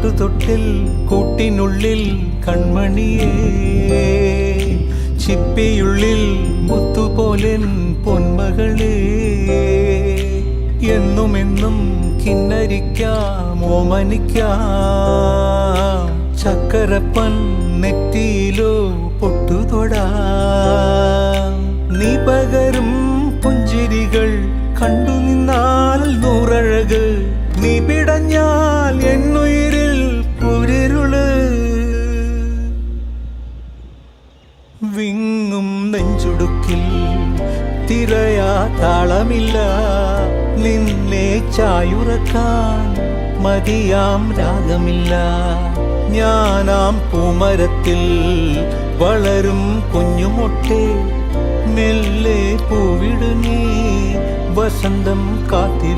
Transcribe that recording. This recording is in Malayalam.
പാട്ടുതൊട്ടിൽ കൂട്ടിനുള്ളിൽ കൺമണിയേ, ചിപ്പിയുള്ളിൽ മുത്തുപോലെൻ പൊന്മകളേ, എന്നുമെന്നും കിന്നരിക്കാം ഓമനിക്കാം, ചക്കരപ്പൻ നെറ്റിയിലോ പൊട്ടുതൊടാം. നീ പകരും പുഞ്ചിരികൾ കണ്ടു നിന്നാൽ നൂറഴക്, നീ പിടഞ്ഞാൽ എന്നുയിരിൽ കുരിരുള്. വിങ്ങും നെഞ്ചുടുക്കിൽ തിരയാ താളമില്ല, നിന്നെ ചായുറക്കാൻ മതിയാം രാഗമില്ല. ഞാനാം പൂമരത്തിൽ വളരും കുഞ്ഞുമൊട്ടെ, മെല്ലെ പൂവിടു നീ വസന്തം കാത്തിരി.